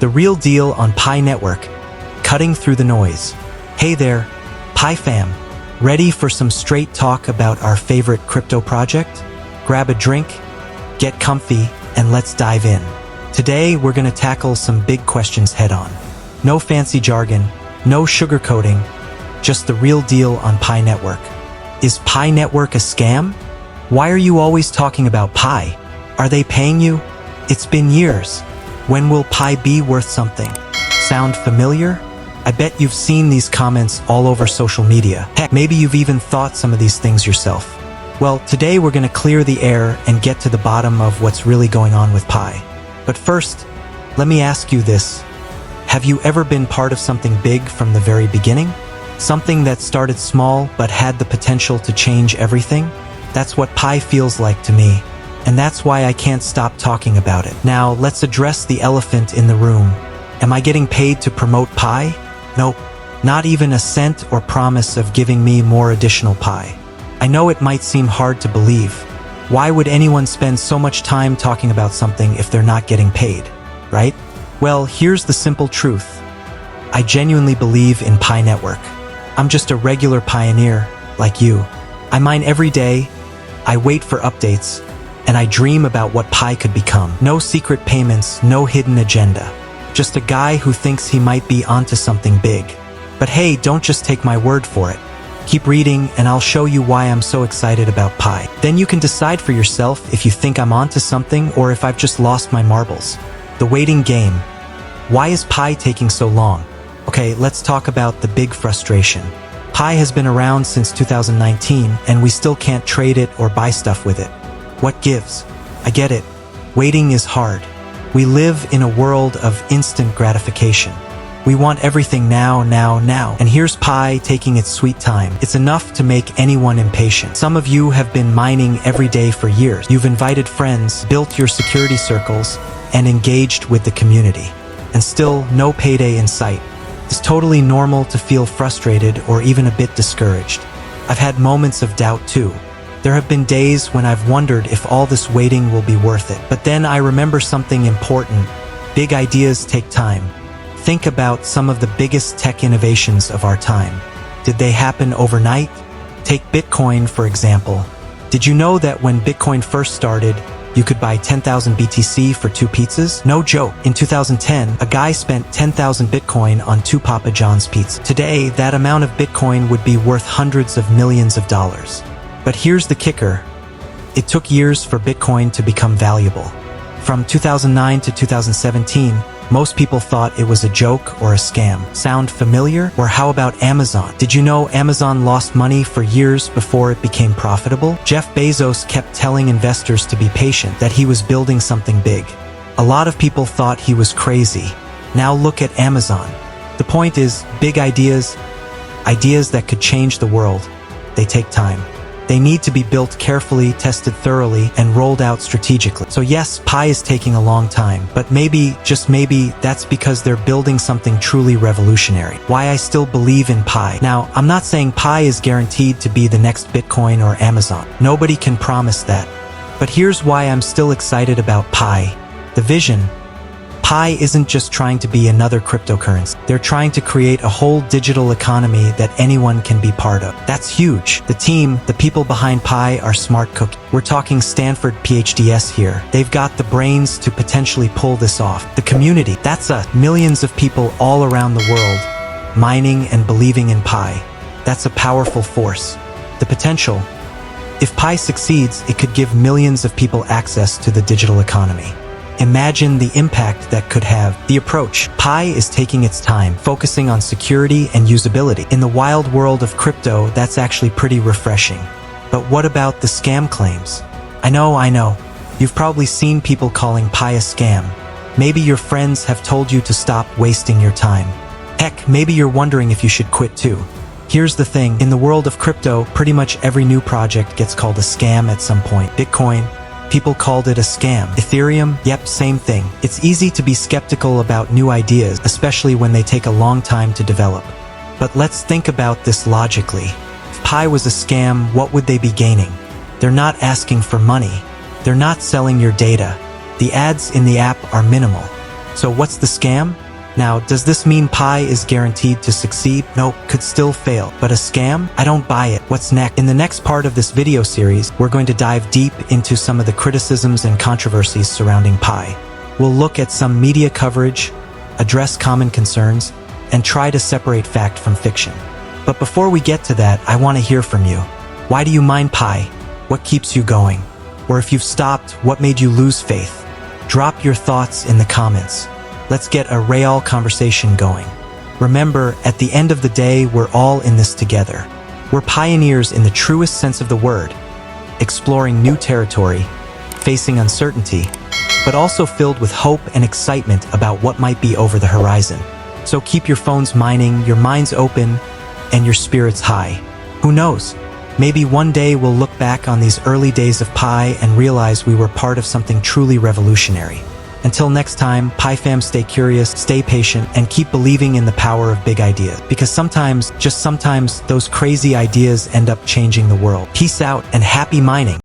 The real deal on Pi Network, cutting through the noise. Hey there, Pi fam. Ready for some straight talk about our favorite crypto project? Grab a drink, get comfy, and let's dive in. Today, we're gonna tackle some big questions head on. No fancy jargon, no sugarcoating, just the real deal on Pi Network. Is Pi Network a scam? Why are you always talking about Pi? Are they paying you? It's been years. When will Pi be worth something? Sound familiar? I bet you've seen these comments all over social media. Heck, maybe you've even thought some of these things yourself. Well, today we're gonna clear the air and get to the bottom of what's really going on with Pi. But first, let me ask you this. Have you ever been part of something big from the very beginning? Something that started small but had the potential to change everything? That's what Pi feels like to me. And that's why I can't stop talking about it. Now, let's address the elephant in the room. Am I getting paid to promote Pi? Nope. Not even a cent or promise of giving me more additional Pi. I know it might seem hard to believe. Why would anyone spend so much time talking about something if they're not getting paid, right? Well, here's the simple truth. I genuinely believe in Pi Network. I'm just a regular pioneer, like you. I mine every day, I wait for updates, and I dream about what Pi could become. No secret payments, no hidden agenda. Just a guy who thinks he might be onto something big. But hey, don't just take my word for it. Keep reading and I'll show you why I'm so excited about Pi. Then you can decide for yourself if you think I'm onto something or if I've just lost my marbles. The waiting game. Why is Pi taking so long? Okay, let's talk about the big frustration. Pi has been around since 2019 and we still can't trade it or buy stuff with it. What gives? I get it. Waiting is hard. We live in a world of instant gratification. We want everything now. And here's Pi taking its sweet time. It's enough to make anyone impatient. Some of you have been mining every day for years. You've invited friends, built your security circles, and engaged with the community. And still, no payday in sight. It's totally normal to feel frustrated or even a bit discouraged. I've had moments of doubt too. There have been days when I've wondered if all this waiting will be worth it. But then I remember something important. Big ideas take time. Think about some of the biggest tech innovations of our time. Did they happen overnight? Take Bitcoin, for example. Did you know that when Bitcoin first started, you could buy 10,000 BTC for 2 pizzas? No joke. In 2010, a guy spent 10,000 Bitcoin on 2 Papa John's pizzas. Today, that amount of Bitcoin would be worth hundreds of millions of dollars. But here's the kicker. It took years for Bitcoin to become valuable. From 2009 to 2017, most people thought it was a joke or a scam. Sound familiar? Or how about Amazon? Did you know Amazon lost money for years before it became profitable? Jeff Bezos kept telling investors to be patient, that he was building something big. A lot of people thought he was crazy. Now look at Amazon. The point is, big ideas that could change the world, they take time. They need to be built carefully, tested thoroughly, and rolled out strategically. So yes, Pi is taking a long time, but maybe, just maybe, that's because they're building something truly revolutionary. Why I still believe in Pi. Now, I'm not saying Pi is guaranteed to be the next Bitcoin or Amazon. Nobody can promise that. But here's why I'm still excited about Pi. The vision. Pi isn't just trying to be another cryptocurrency. They're trying to create a whole digital economy that anyone can be part of. That's huge. The team, the people behind Pi are smart cookies. We're talking Stanford PhDs here. They've got the brains to potentially pull this off. The community, that's millions of people all around the world, mining and believing in Pi. That's a powerful force. The potential. If Pi succeeds, it could give millions of people access to the digital economy. Imagine the impact that could have. The approach. Pi is taking its time, focusing on security and usability. In the wild world of crypto, that's actually pretty refreshing. But what about the scam claims? I know. You've probably seen people calling Pi a scam. Maybe your friends have told you to stop wasting your time. Heck, maybe you're wondering if you should quit too. Here's the thing. In the world of crypto, pretty much every new project gets called a scam at some point. Bitcoin, people called it a scam. Ethereum, yep, same thing. It's easy to be skeptical about new ideas, especially when they take a long time to develop. But let's think about this logically. If Pi was a scam, what would they be gaining? They're not asking for money. They're not selling your data. The ads in the app are minimal. So what's the scam? Now, does this mean Pi is guaranteed to succeed? Nope, could still fail. But a scam? I don't buy it. What's next? In the next part of this video series, we're going to dive deep into some of the criticisms and controversies surrounding Pi. We'll look at some media coverage, address common concerns, and try to separate fact from fiction. But before we get to that, I want to hear from you. Why do you mine Pi? What keeps you going? Or if you've stopped, what made you lose faith? Drop your thoughts in the comments. Let's get a real conversation going. Remember, at the end of the day, we're all in this together. We're pioneers in the truest sense of the word, exploring new territory, facing uncertainty, but also filled with hope and excitement about what might be over the horizon. So keep your phones mining, your minds open, and your spirits high. Who knows? Maybe one day we'll look back on these early days of Pi and realize we were part of something truly revolutionary. Until next time, Pi fam, stay curious, stay patient, and keep believing in the power of big ideas. Because sometimes, just sometimes, those crazy ideas end up changing the world. Peace out and happy mining.